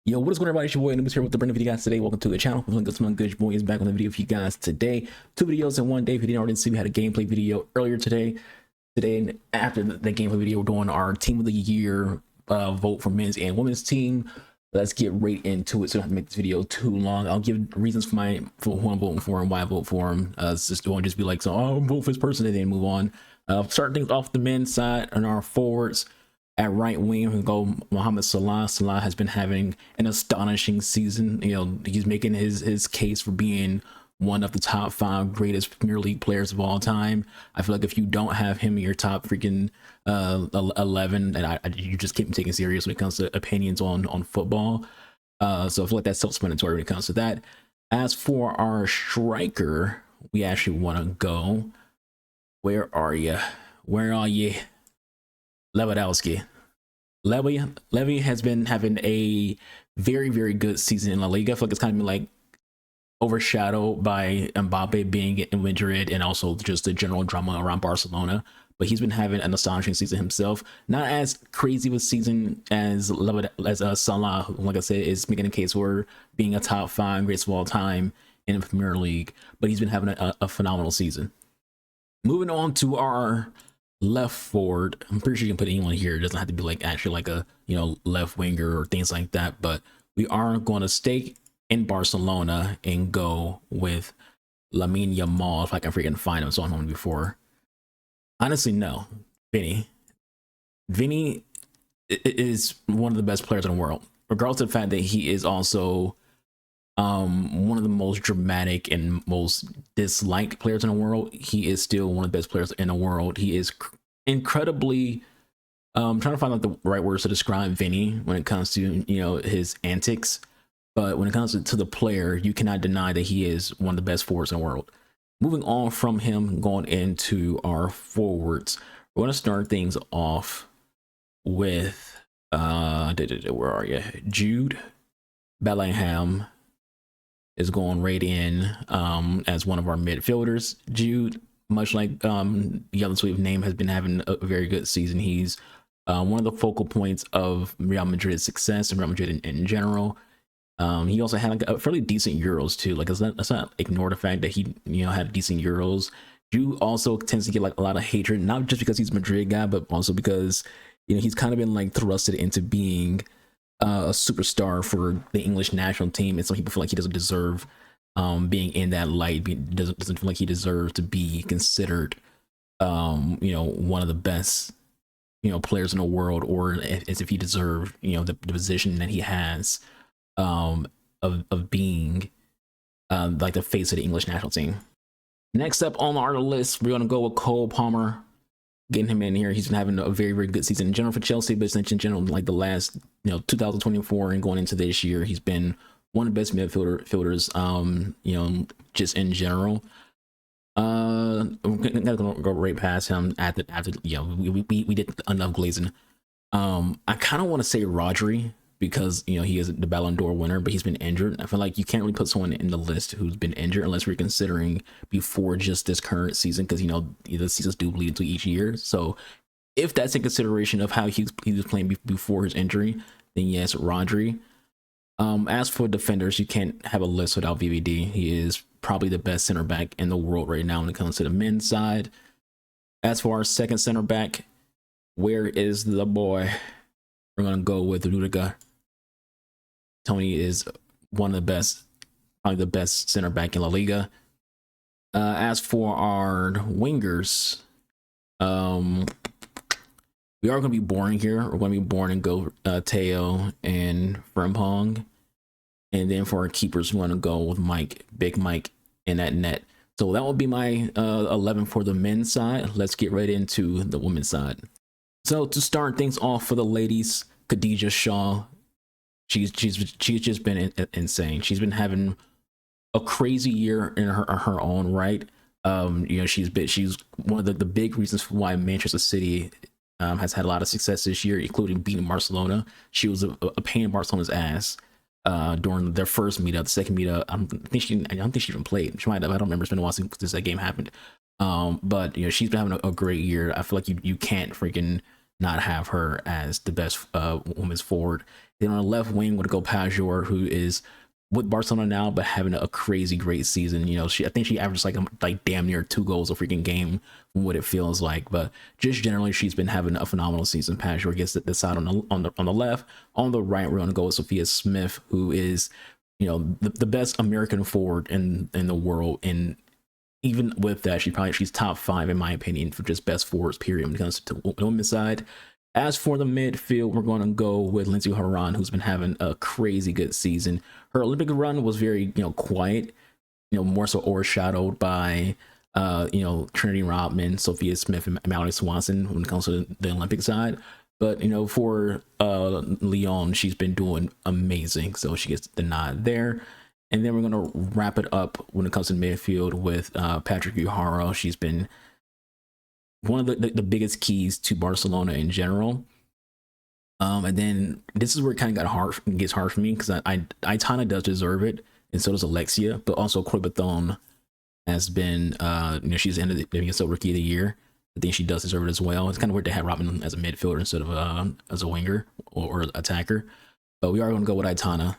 Yo, what is going on, everybody? It's your boy Anubis here with the brand new video, guys. Today, welcome to the channel. I'm good. Your boy is back on the video for you guys today. Two videos in one day. If you didn't already see, we had a gameplay video earlier today. And after the gameplay video, we're doing our team of the year vote for men's and women's team. Let's get right into it. So I don't have to make this video too long. I'll give reasons for who I'm voting for and why I vote for him. It won't just be like, so I'll vote for this person and then move on. Starting things off the men's side and our forwards. At right wing, we go Mohamed Salah. Salah has been having an astonishing season. You know, he's making his case for being one of the top 5 greatest Premier League players of all time. I feel like if you don't have him in your top freaking 11, and you just can't be taken serious when it comes to opinions on football. So I feel like that's self-explanatory when it comes to that. As for our striker, we actually want to go. Where are you? Where are you? Lewandowski. Levy has been having a very, very good season in La Liga. I feel like it's kind of been like overshadowed by Mbappe being in Madrid and also just the general drama around Barcelona. But he's been having an astonishing season himself. Not as crazy of a season as Salah, who, like I said, is making a case for being a top 5 greatest of all time in the Premier League. But he's been having a phenomenal season. Moving on to our left forward, I'm pretty sure you can put anyone here. It doesn't have to be like actually like a, you know, left winger or things like that, but we are going to stay in Barcelona and go with Lamine Yamal if I can freaking find him. So I'm on before. Honestly, no. Vinny is one of the best players in the world, regardless of the fact that he is also one of the most dramatic and most disliked players in the world. He is still one of the best players in the world. He is incredibly trying to find out the right words to describe Vinny when it comes to, you know, his antics, but when it comes to the player, you cannot deny that he is one of the best forwards in the world. Moving on from him, going into our forwards, we're going to start things off with where are you? Jude Bellingham is going right in as one of our midfielders. Jude, much like the other sweet name, has been having a very good season. He's one of the focal points of Real Madrid's success and Real Madrid in general. He also had like a fairly decent Euros too. Like let's not ignore the fact that he, you know, had decent Euros. Jude also tends to get like a lot of hatred, not just because he's a Madrid guy, but also because, you know, he's kind of been like thrusted into being a superstar for the English national team, and some people feel like he doesn't deserve being in that light. Doesn't feel like he deserves to be considered, you know, one of the best, you know, players in the world, or as if he deserved, you know, the position that he has of being like the face of the English national team. Next up on our list, we're gonna go with Cole Palmer. Getting him in here, he's been having a very, very good season in general for Chelsea, but in general, like the last, you know, 2024 and going into this year, he's been one of the best midfielders, you know, just in general. I'm gonna go right past him after you know, we did enough glazing. I kind of want to say Rodri, because, you know, he is the Ballon d'Or winner, but he's been injured. I feel like you can't really put someone in the list who's been injured unless we're considering before just this current season, because, you know, the seasons do bleed into each year. So if that's in consideration of how he was playing before his injury, then yes, Rodri. As for defenders, you can't have a list without VVD. He is probably the best center back in the world right now when it comes to the men's side. As for our second center back, where is the boy? We're gonna go with Rudiger. Tony is one of the best, probably the best center back in La Liga. As for our wingers, we are going to be boring here. We're going to be boring and go Teo and Frimpong. And then for our keepers, we want to go with Big Mike in that net. So that will be my 11 for the men's side. Let's get right into the women's side. So to start things off for the ladies, Khadija Shaw. She's just been insane. She's been having a crazy year in her own right. You know, she's one of the big reasons for why Manchester City has had a lot of success this year, including beating Barcelona. She was a pain in Barcelona's ass during their first meetup. The second meetup, I don't think she even played. She might have. I don't remember. It's been a while since that game happened. But you know, she's been having a great year. I feel like you can't freaking not have her as the best women's forward. Then on the left wing would go Pajor, who is with Barcelona now, but having a crazy great season. You know, I think she averaged like damn near 2 goals a freaking game from what it feels like. But just generally, she's been having a phenomenal season. Pajor gets the side on the left. On the right, we're gonna go with Sophia Smith, who is, you know, the best American forward in the world. And even with that, she's top 5 in my opinion for just best forwards period when it comes to the women's side. As for the midfield, we're going to go with Lindsay Horan, who's been having a crazy good season. Her Olympic run was very, you know, quiet, you know, more so overshadowed by, you know, Trinity Rodman, Sophia Smith, and Mallory Swanson when it comes to the Olympic side. But, you know, for Lyon, she's been doing amazing. So she gets the nod there. And then we're going to wrap it up when it comes to midfield with Patrick Uhara. She's been one of the biggest keys to Barcelona in general. And then this is where it kind of gets hard for me, because Aitana does deserve it, and so does Alexia, but also Corbeton has been, you know, she's ended the WSL Rookie of the Year. I think she does deserve it as well. It's kind of weird to have Robin as a midfielder instead of as a winger or attacker, but we are going to go with Aitana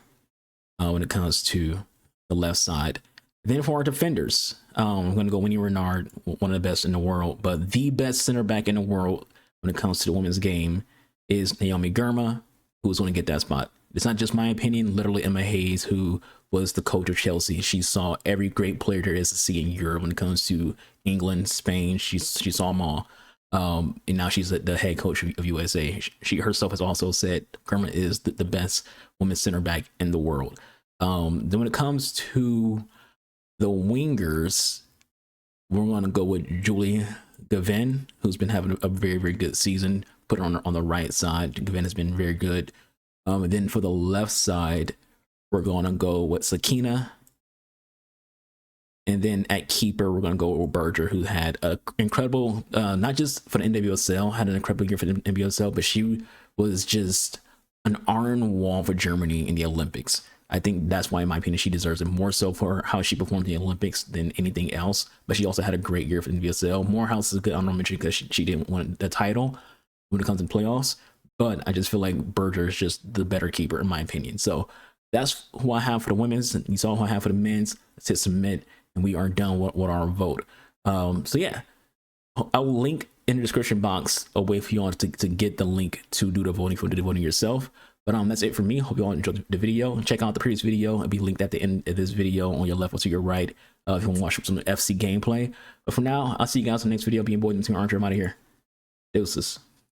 when it comes to the left side. Then for our defenders, I'm going to go Winnie Renard, one of the best in the world, but the best center back in the world when it comes to the women's game is Naomi Girma, who's going to get that spot. It's not just my opinion. Literally, Emma Hayes, who was the coach of Chelsea, she saw every great player there is to see in Europe when it comes to England, Spain. She saw them all. And now she's the head coach of USA. She herself has also said Girma is the best women's center back in the world. Then when it comes to the wingers, we're going to go with Julie Gavin, who's been having a very, very good season. Put her on the right side. Gavin has been very good. And then for the left side, we're going to go with Sakina. And then at keeper, we're going to go with Berger, who had an incredible, not just for the NWSL, had an incredible year for the NWSL, but she was just an iron wall for Germany in the Olympics. I think that's why, in my opinion, she deserves it more so for how she performed in the Olympics than anything else. But she also had a great year for the NWSL. Morehouse is a good honorable mention because she didn't win the title when it comes to playoffs. But I just feel like Berger is just the better keeper, in my opinion. So that's who I have for the women's. You saw who I have for the men's. Let's hit submit, and we are done with our vote. So yeah, I'll link in the description box a way for you all to get the link to do the voting yourself. But that's it for me. Hope you all enjoyed the video. Check out the previous video. It'll be linked at the end of this video on your left or to your right if you want to watch some FC gameplay. But for now, I'll see you guys in the next video. Being boy, I'm out of here. Deuces.